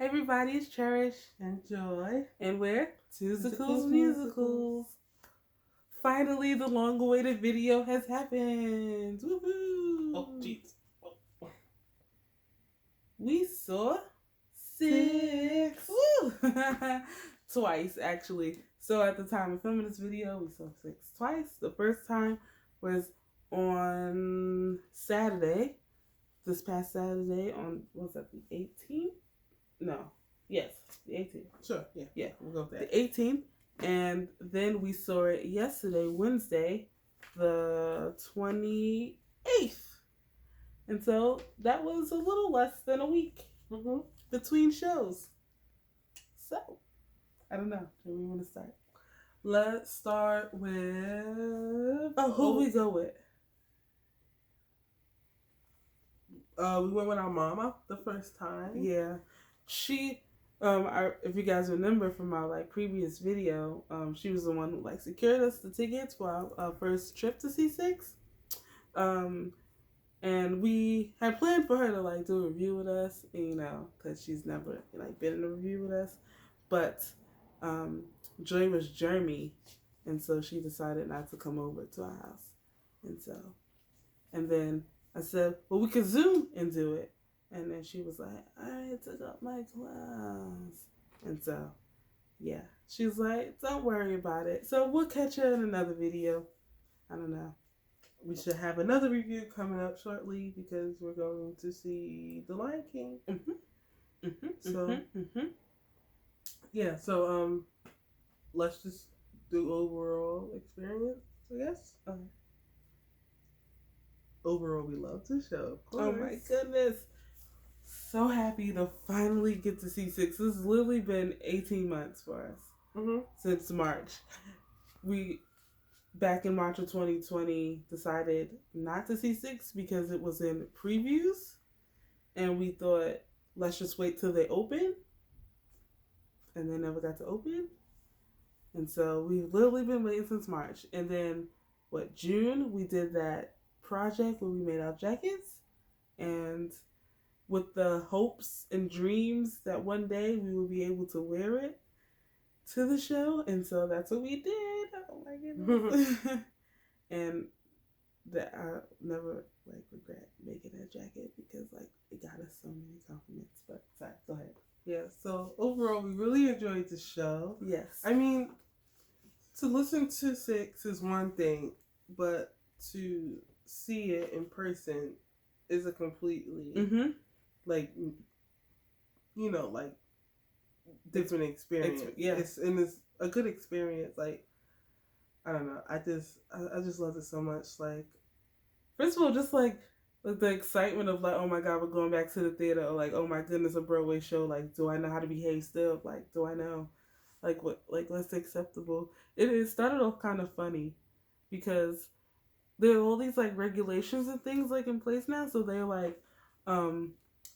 Everybody is Cherish and Joy, and we're Musicals. Musicals. Finally, the long-awaited video has happened. Woohoo! Oh, jeez. We saw SIX. Woo! Twice, actually. So at the time of filming this video, we saw SIX twice. The first time was on Saturday. This past Saturday on, was that the 18th? No. Yes, the 18th. Sure, yeah. We'll go with that. The 18th. And then we saw it yesterday, Wednesday, the 28th. And so that was a little less than a week between shows. So, I don't know. Do we want to start? Let's start with... Who we go with? We went with our mama the first time. Yeah. She... if you guys remember from our previous video, she was the one who secured us the tickets for our first trip to see SIX. And we had planned for her to do a review with us, because she's never been in a review with us. But Joy was germy, and so she decided not to come over to our house. And then I said, well, we could Zoom and do it. And then she was like, I took off my clothes. And so, yeah. She was like, don't worry about it. So we'll catch her in another video. I don't know. We should have another review coming up shortly because we're going to see The Lion King. Yeah, so let's just do overall experience, I guess. Overall, we love the show, of course. Oh my goodness. So happy to finally get to see SIX. This has literally been 18 months for us since March. We, back in March of 2020, decided not to see SIX because it was in previews. And we thought, let's just wait till they open. And they never got to open. And so we've literally been waiting since March. And then, June, we did that project where we made our jackets. And with the hopes and dreams that one day we would be able to wear it to the show. And so that's what we did. Oh my goodness. And that I never regret making that jacket because it got us so many compliments. But sorry, go ahead. Yeah, so overall we really enjoyed the show. Yes. I mean, to listen to SIX is one thing, but to see it in person is a completely different experience. It's a good experience. I don't know. I just love it so much. First of all, just the excitement of oh my God, we're going back to the theater, or oh my goodness, a Broadway show. Do I know how to behave still? Do I know what's acceptable? It started off kind of funny because there are all these regulations and things in place now. So they're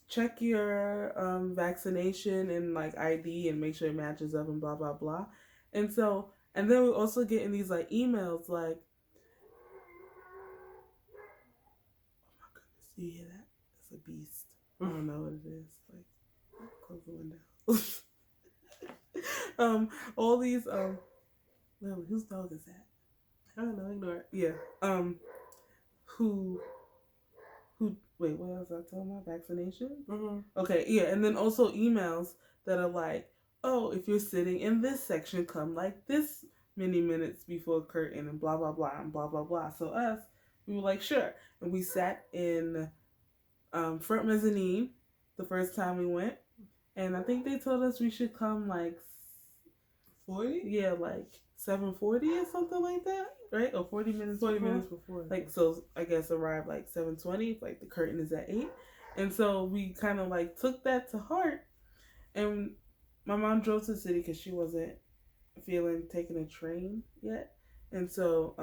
check your vaccination and ID and make sure it matches up and blah blah blah. And then we're also getting these emails oh my goodness, you hear that? It's a beast. I don't know what it is. Close the window. All these Lily, whose dog is that? I don't know, ignore it. Yeah. Who wait, what else I talking about? Vaccination? Okay, yeah, and then also emails that are oh, if you're sitting in this section, come this many minutes before curtain and blah blah blah and blah blah blah. So we were sure. And we sat in front mezzanine the first time we went. And I think they told us we should come 40? Yeah, 7:40 or something like that, right? Or 40 minutes 40 before. minutes before. So I guess arrive 7:20, the curtain is at 8. And so we kind of took that to heart. And my mom drove to the city because she wasn't feeling taking a train yet. And so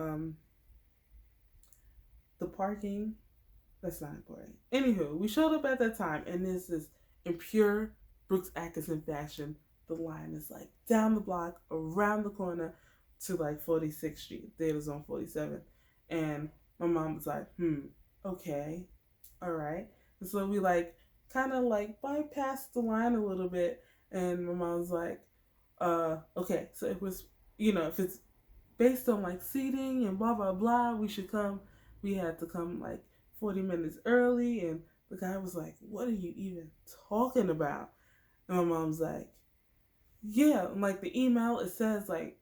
the parking, that's not important. Anywho, we showed up at that time, and this is in pure Brooks Atkinson fashion. The line is down the block, around the corner to 46th Street. Theater's on 47th. And my mom was okay, all right. And so we kind of like bypassed the line a little bit. And my mom was like, okay, so it was, if it's based on like seating and blah, blah, blah, we had to come like 40 minutes early. And the guy was like, what are you even talking about? And my mom's like, yeah, like the email, it says like,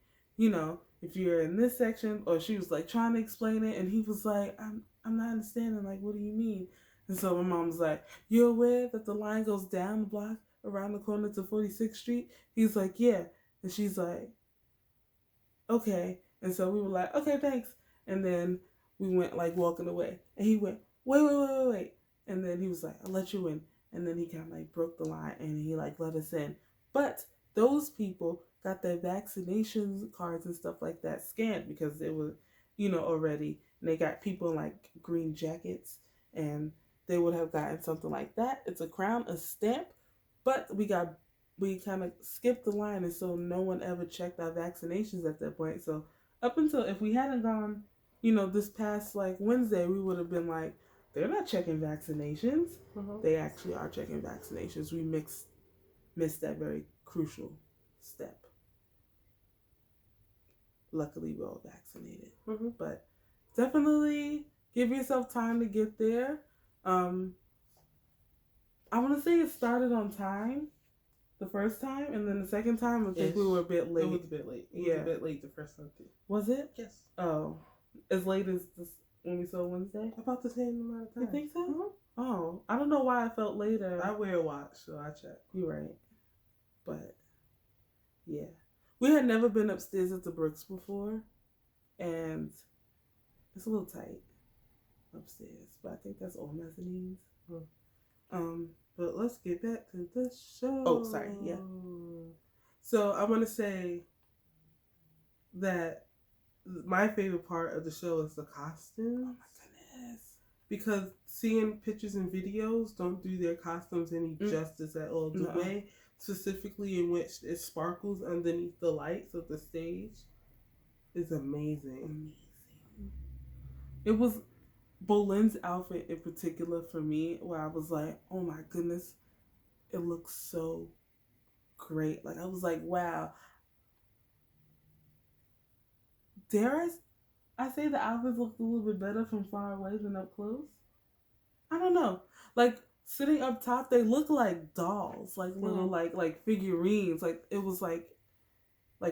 if you're in this section, or she was like trying to explain it, and he was like, I'm not understanding, like, what do you mean? And so my mom was like, you're aware that the line goes down the block around the corner to 46th Street? He's like, yeah. And she's like, okay. And so we were like, okay, thanks. And then we went like walking away, and he went, wait. And then he was like, I'll let you in. And then he kind of like broke the line, and he like let us in. But those people got their vaccination cards and stuff like that scanned, because they were, already. And they got people in like green jackets, and they would have gotten something like that. It's a crown, a stamp. But we kind of skipped the line, and so no one ever checked our vaccinations at that point. So up until, if we hadn't gone, this past like Wednesday, we would have been like, they're not checking vaccinations. They actually are checking vaccinations. We missed that very crucial step. Luckily, we're all vaccinated. But definitely give yourself time to get there. I want to say it started on time the first time, and then the second time, I think we were a bit late. It was a bit late. It was a bit late the first time too. Was it? Yes. Oh, as late as this when we saw Wednesday? About the same amount of time. You think so? Oh, I don't know why I felt later. I wear a watch, so I check. You're right. But, yeah. We had never been upstairs at the Brooks before, and it's a little tight upstairs, but I think that's all mezzanines. But let's get back to the show. Oh, sorry, yeah. So I want to say that my favorite part of the show is the costumes. Oh my goodness. Because seeing pictures and videos don't do their costumes any justice at all. The way specifically in which it sparkles underneath the lights of the stage is amazing. It was Boleyn's outfit in particular for me, where I was like, oh my goodness, it looks so great. Like, I was like, wow. Dare I say the outfits looked a little bit better from far away than up close? I don't know. Like, sitting up top, they look like dolls, like little like figurines. Like, it was like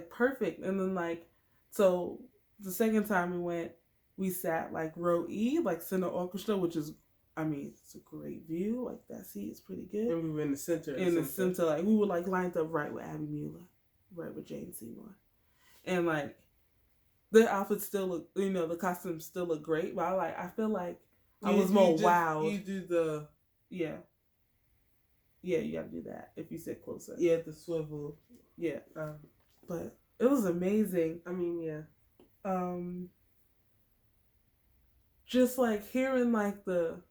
perfect. And then like, so the second time we went, we sat like row E, like center orchestra, which is, I mean, it's a great view. Like, that seat is pretty good. And we were in the center. In the center, like we were like lined up right with Abby Mueller, right with Jane Seymour, and like the outfits still look, the costumes still look great. But I feel like I was more wowed. You do the yeah, you gotta do that if you sit closer. Yeah, the swivel. Yeah, but it was amazing. I mean, yeah. Just like hearing like the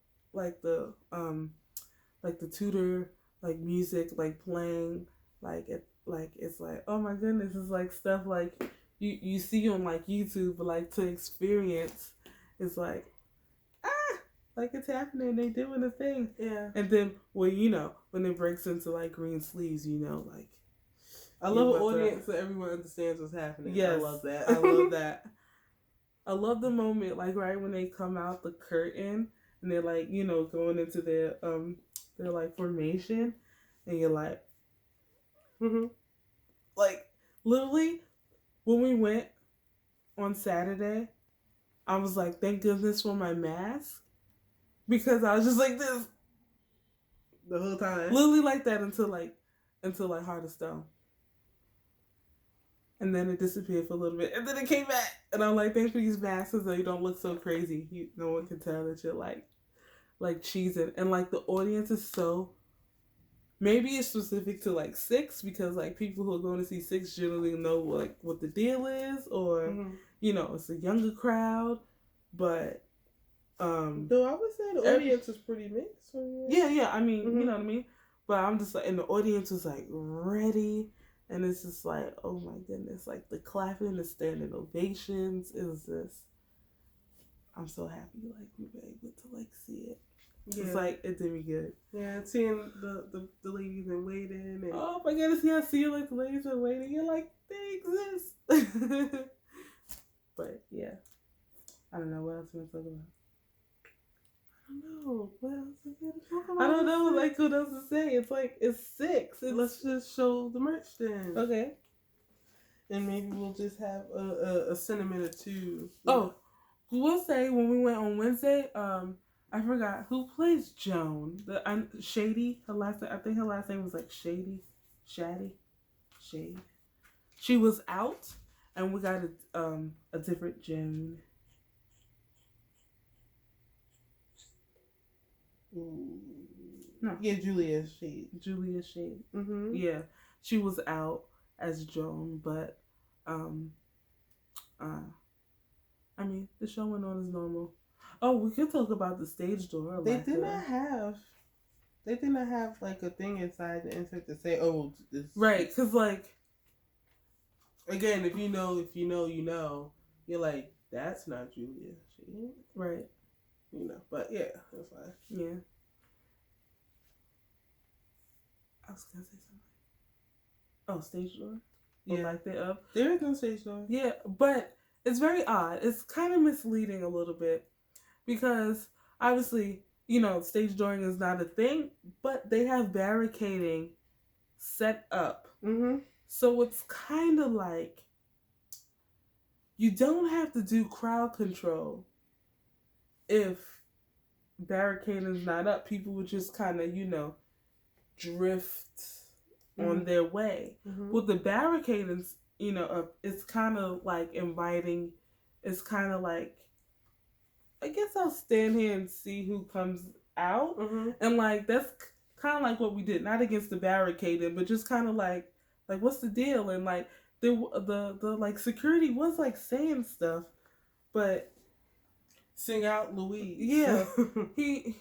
tutor like music like playing it's like, oh my goodness, it's like stuff like you see on like YouTube, but like to experience, it's like like it's happening, they doing a thing. Yeah. And then when it breaks into like green sleeves, like I love an audience so everyone understands what's happening. Yes. I love that. I love that. I love the moment, like right when they come out the curtain and they're like, going into their like formation, and you're like, like literally when we went on Saturday, I was like, thank goodness for my mask, because I was just like this the whole time, literally like that until Heart of Stone. And then it disappeared for a little bit. And then it came back. And I'm like, thanks for these masks so you don't look so crazy. No one can tell that you're like cheesing. And like the audience is so... Maybe it's specific to like SIX, because like people who are going to see SIX generally know like what the deal is. Or, it's a younger crowd. But... though I would say the audience is pretty mixed. Yeah. I mean, you know what I mean? But I'm just like... And the audience was like ready... And it's just like, oh my goodness, like the clapping, the standing ovations, it was just, I'm so happy like we were able to like see it. Yeah. It's like, it did me good. Yeah, seeing the ladies in waiting. And oh my goodness, yeah, see you like the ladies in waiting. You're like, they exist. But yeah, I don't know what else we're talking about. I don't know. What else is there to talk about? I don't know, like, what else to say? It's like, it's 6. Let's just show the merch then. Okay. And maybe we'll just have a sentiment or two. Oh, we'll say when we went on Wednesday, I forgot who plays Joan. Shady. Her last name, I think her last name was like Shady. Shady. She was out, and we got a different Joan. No. Yeah, Julia Shade. Mm-hmm. Yeah, she was out as Joan, but I mean, the show went on as normal. Oh, we could talk about the stage door. They did not have like a thing inside the insert to say, "Oh, this." Right, because like, again, if you know, you know. You're like, that's not Julia Shade. Right. You know, but yeah, that's fine. Yeah. I was gonna say something. Oh, stage door. Yeah, like they up. There is no stage door. Yeah, but it's very odd. It's kind of misleading a little bit because obviously, you know, stage dooring is not a thing, but they have barricading set up. Mm-hmm. So it's kind of like you don't have to do crowd control if barricading is not up. People would just kind of, you know, drift on their way. Mm-hmm. With the barricading, you know, it's kind of like inviting. It's kind of like, I guess I'll stand here and see who comes out. Mm-hmm. And like, that's kind of like what we did, not against the barricading, but just kind of like what's the deal? And like the like security was like saying stuff, but sing out Louise. Yeah. he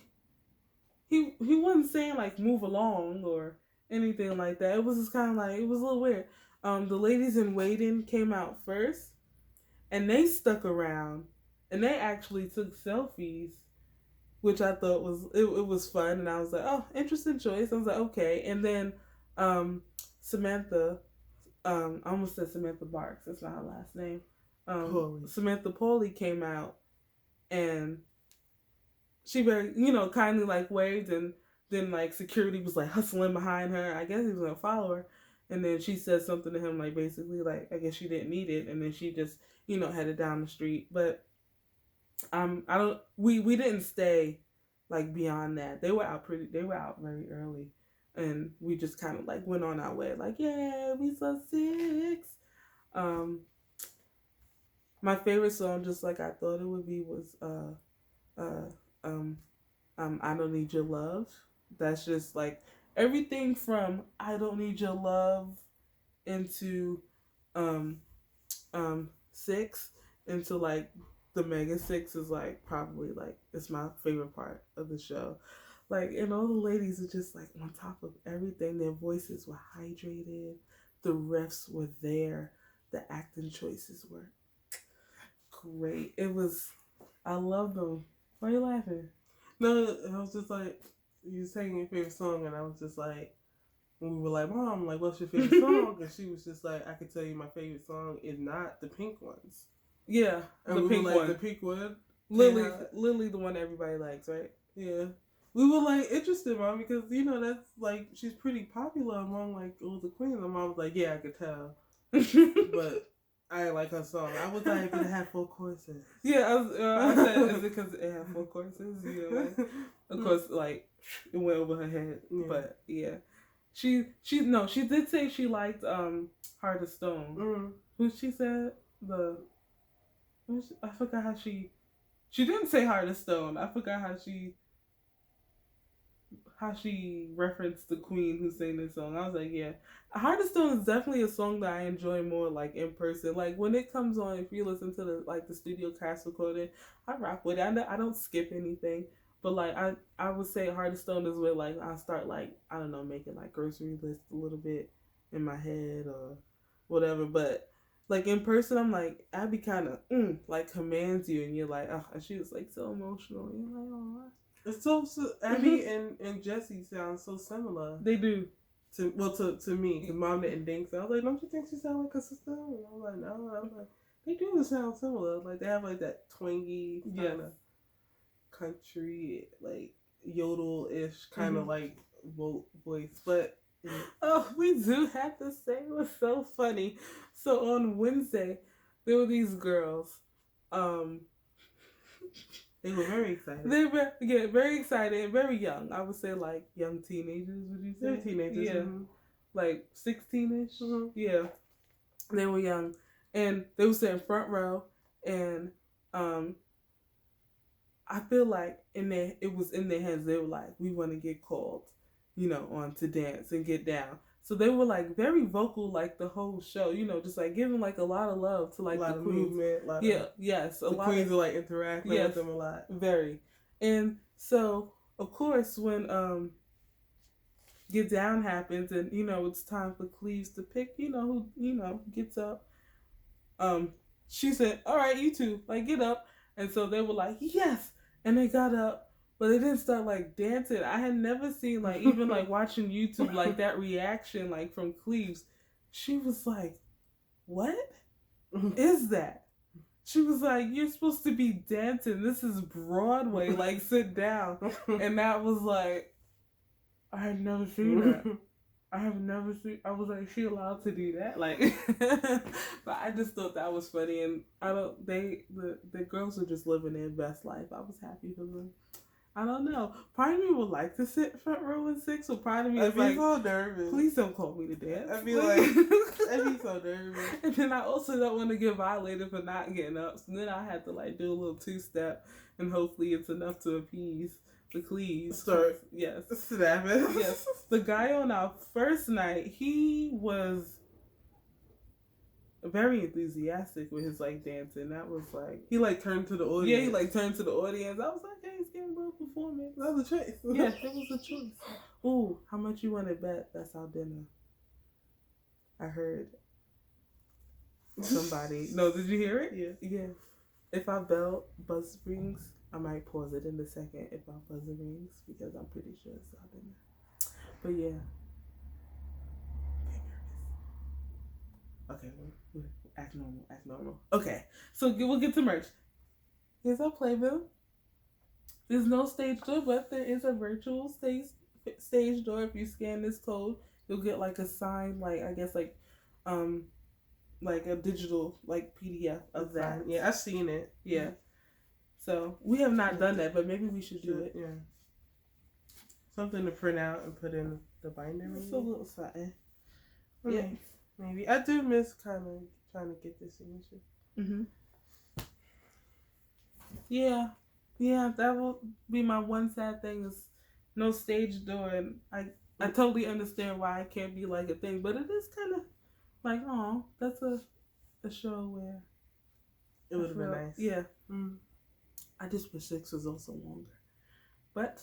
wasn't saying like move along or anything like that. It was just kind of like, it was a little weird. The ladies in waiting came out first, and they stuck around, and they actually took selfies, which I thought was it was fun, and I was like, oh, interesting choice. I was like, okay. And then Samantha, I almost said Samantha Barks. That's not her last name. Samantha Pauly came out, and she very, you know, kindly like waved, and then like security was like hustling behind her. I guess he was gonna follow her, and then she said something to him like basically like, I guess she didn't need it, and then she just, you know, headed down the street. But we didn't stay like beyond that. They were out very early, and we just kind of like went on our way like, yeah, we saw SIX. My favorite song, just like I thought it would be, was I Don't Need Your Love. That's just like everything from I Don't Need Your Love into SIX into like the Mega SIX is like probably like, it's my favorite part of the show. Like, and all the ladies are just like on top of everything. Their voices were hydrated, the riffs were there, the acting choices were great. I love them. Why are you laughing? No, I was just like, you were saying your favorite song, and I was just like, when we were like, Mom, like, what's your favorite song? And she was just like, I could tell you my favorite song is not the pink ones. Yeah, and the pink one. The pink one. Lily, the one everybody likes, right? Yeah. We were like interested, Mom, because, you know, that's like, she's pretty popular among like all the queens. And Mom was like, yeah, I could tell. But I didn't like her song. I was like, it had 4 choruses. Yeah, I said, is it because it had 4 choruses? You know, like, of course, like, it went over her head. Yeah. But yeah, she did say she liked Heart of Stone. Mm. Who she said I forgot how she didn't say Heart of Stone. I forgot how she referenced the queen who sang this song. I was like, yeah, Heart of Stone is definitely a song that I enjoy more like in person. Like when it comes on, if you listen to the studio cast recording, I rock with it. I don't skip anything. But like I would say Heart of Stone is where like I start like, I don't know, making like grocery lists a little bit in my head or whatever. But like in person, I'm like, Abby kind of like commands you, and you're like, oh, and she was like so emotional. You're like, oh. It's so Abby and Jesse sound so similar. They do. To me, the mom didn't think so. I was like, don't you think she sound like her sister? And I was like, no. I was like, they do sound similar. Like they have like that twangy kind of country, like yodel-ish kind of like voice. But we do have to say it was so funny. So on Wednesday, there were these girls. They were very excited. They were very excited and very young. I would say like young teenagers. Would you say? They're teenagers. Yeah, like 16ish. Mm-hmm. Yeah, they were young, and they were sitting front row, and I feel like it was in their hands. They were like, we want to get called, on to dance and get down. So they were like very vocal, like the whole show, just like giving like a lot of love to like the queens. Movement, yes, the queens are like interacting with them a lot. Very. And so of course when Get Down happens and it's time for Cleves to pick, who gets up. She said, all right, you two, like get up. And so they were like, yes, and they got up. But they didn't start like dancing. I had never seen like even like watching YouTube like that reaction like from Cleves. She was like, "What is that?" She was like, "You're supposed to be dancing. This is Broadway. Like sit down." And that was like, I had never seen that. I have never seen. I was like, she allowed to do that? Like, but I just thought that was funny, and the girls are just living their best life. I was happy for them. I don't know. Part of me would like to sit front row in SIX, so part of me is like, so nervous. Please don't call me to dance. I'd be like, I'd be so nervous. And then I also don't want to get violated for not getting up. So then I had to like do a little 2-step, and hopefully it's enough to appease the Cleves. Start, yes, snapping. Yes, the guy on our first night, he was very enthusiastic with his like dancing. That was like he like turned to the audience. Yeah, he like turned to the audience. I was like, hey, he's getting a little performance. That was a choice. Yeah, it was a choice. Ooh, how much you want to bet that's our dinner? I heard somebody. No, did you hear it? Yeah. If our bell buzz rings, I might pause it in a second if our buzzer rings because I'm pretty sure it's our dinner. But yeah. Okay, act normal. Okay, so we'll get to merch. Here's our playbill. There's no stage door, but there is a virtual stage door. If you scan this code, you'll get like a signed, like I guess like a digital like PDF of that. Yeah, I've seen it. Yeah. So we have not done that, but maybe we should do it. Yeah. Something to print out and put in the binder. It's a little something. Okay. Yeah. Maybe. I do miss kind of trying to get this signature. Mm-hmm. Yeah. Yeah, that will be my one sad thing is no stage door. And I totally understand why it can't be like a thing. But it is kind of like, oh, that's a show where... It would have been nice. Yeah. I just wish SIX was also longer. But...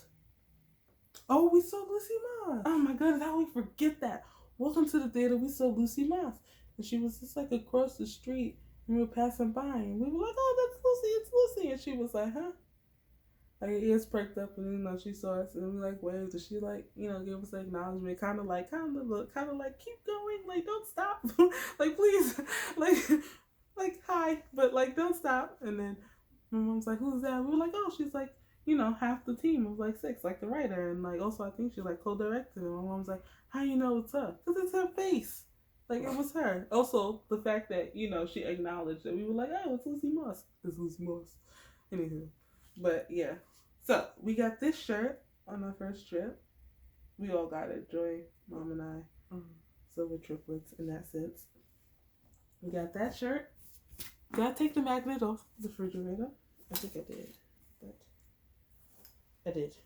Oh, we saw Lucy Moss. Oh my goodness, how we forget that? Welcome to the theater. We saw Lucy Moss. And she was just like across the street. And we were passing by. And we were like, oh, that's Lucy. It's Lucy. And she was like, huh? Like her ears perked up. And, she saw us. And we like waved. And she like, gave us an acknowledgement. Kind of like, keep going. Like, don't stop. Like, please. Like, hi. But like, don't stop. And then my mom's like, who's that? We were like, oh, she's like, half the team of like SIX, like the writer, and like also I think she like co-directed. And my mom's like, how you know it's her? Because it's her face. Like it was her. Also the fact that she acknowledged that we were like, oh, it's Lucy Moss. It's Lucy Moss. Anywho, but yeah. So we got this shirt on our first trip. We all got it. Joy, Mom, and I. So we're triplets in that sense. We got that shirt. Did I take the magnet off the refrigerator? I think I did. I did.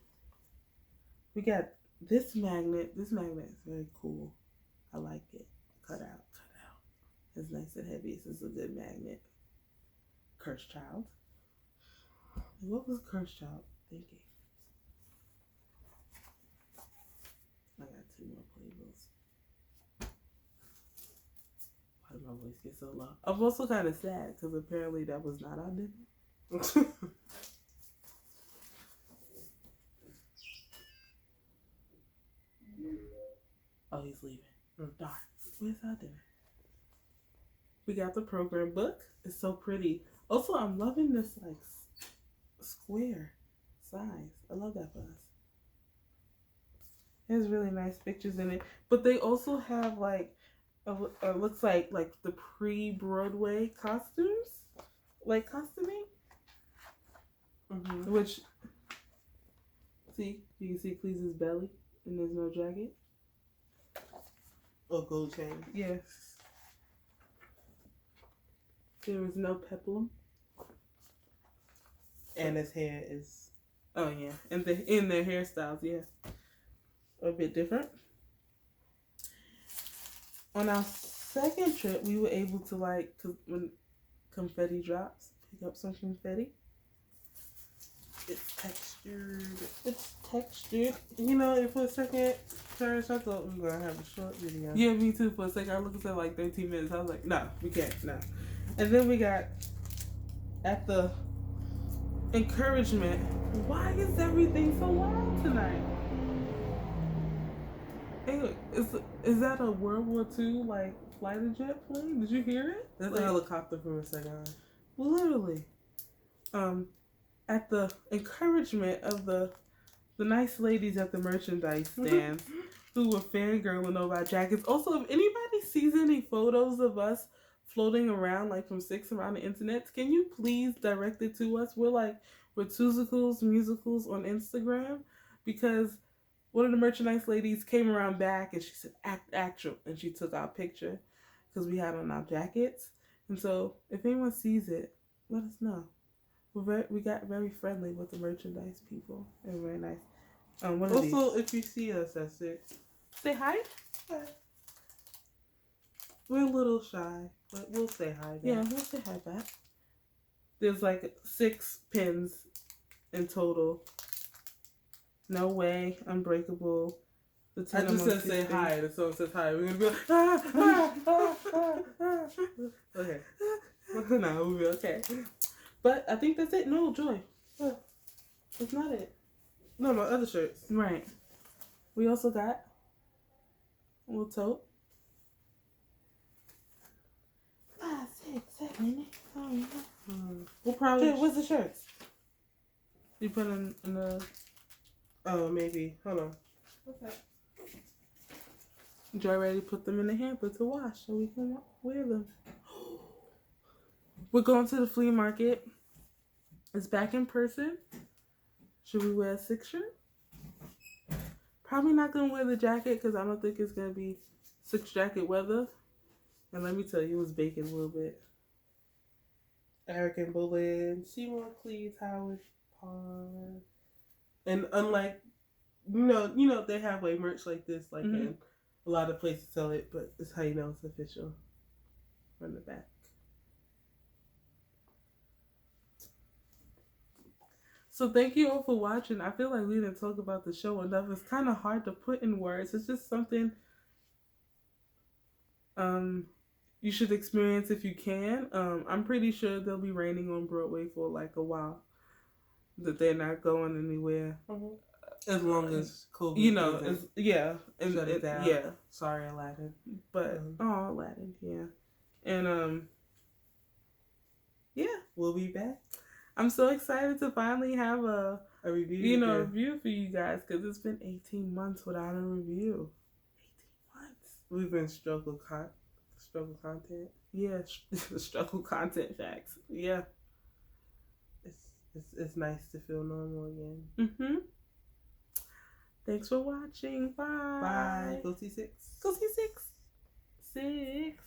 We got this magnet. This magnet is very cool. I like it. Cut out. It's nice and heavy. This is a good magnet. Cursed Child. What was Cursed Child thinking? I got 2 more playbills. Why did my voice get so low? I'm also kind of sad because apparently that was not our dinner. Darn. Where's our dinner? We got the program book. It's so pretty. Also, I'm loving this like square size. I love that for us. There's really nice pictures in it. But they also have like, looks like the pre-Broadway costumes. Like costuming. Mm-hmm. Which, see, you can see Cleese's belly and there's no jacket. Or gold chain. Yes. There is no peplum. And his hair is... Oh, yeah. And in their hairstyles, yeah. A bit different. On our second trip, we were able to, like, cause when confetti drops, pick up some confetti. It's textured. It's textured. You know, and for a second, Terrence, I thought we were going to have a short video. Yeah, me too. For a second, I looked at like 13 minutes. I was like, no, we can't. No. And then we got, at the encouragement, why is everything so loud tonight? Hey, is that a World War II, like, fighter jet plane? Did you hear it? That's like, a helicopter from a second. Literally. At the encouragement of the nice ladies at the merchandise stand who were fangirling over our jackets. Also, if anybody sees any photos of us floating around, like from SIX around the internet, can you please direct it to us? We're Tusicals Musicals on Instagram, because one of the merchandise ladies came around back and she said, act actual, and she took our picture because we had on our jackets. And so if anyone sees it, let us know. We got very friendly with the merchandise people. They're very nice. Also, if you see us at SIX, say hi. Yeah. We're a little shy, but we'll say hi back. Yeah, we'll say hi back. There's like 6 pins in total. No Way, Unbreakable. I just said say hi, and someone says hi. We're gonna be like, ah, ah, ah, ah, ah. Okay. No, we'll be okay. But I think that's it. No, Joy. That's not it. No, my other shirts. Right. We also got a little tote. 5, 6, 7, 8, 9. We'll probably... Where's the shirts? You put in the... Oh, maybe. Hold on. Okay. Joy ready to put them in the hamper to wash so we can wear them. We're going to the flea market. It's back in person. Should we wear a SIX shirt? Probably not going to wear the jacket because I don't think it's going to be SIX jacket weather. And let me tell you, it was baking a little bit. Eric and Boleyn, Seymour Cleves, Howard Parr. And unlike, you know, they have like merch like this, like in a lot of places sell it, but it's how you know it's official. From the back. So thank you all for watching. I feel like we didn't talk about the show enough. It's kind of hard to put in words. It's just something you should experience if you can. I'm pretty sure they'll be raining on Broadway for like a while. That they're not going anywhere. As long as COVID, you know, and shut it down. Yeah. Sorry, Aladdin. But Aladdin, yeah. And yeah, we'll be back. I'm so excited to finally have a review. A review for you guys, because it's been 18 months without a review. 18 months. We've been struggle content. Yeah, struggle content facts. Yeah. It's nice to feel normal again. Thanks for watching. Bye. Bye. Go see SIX. Go see SIX. SIX.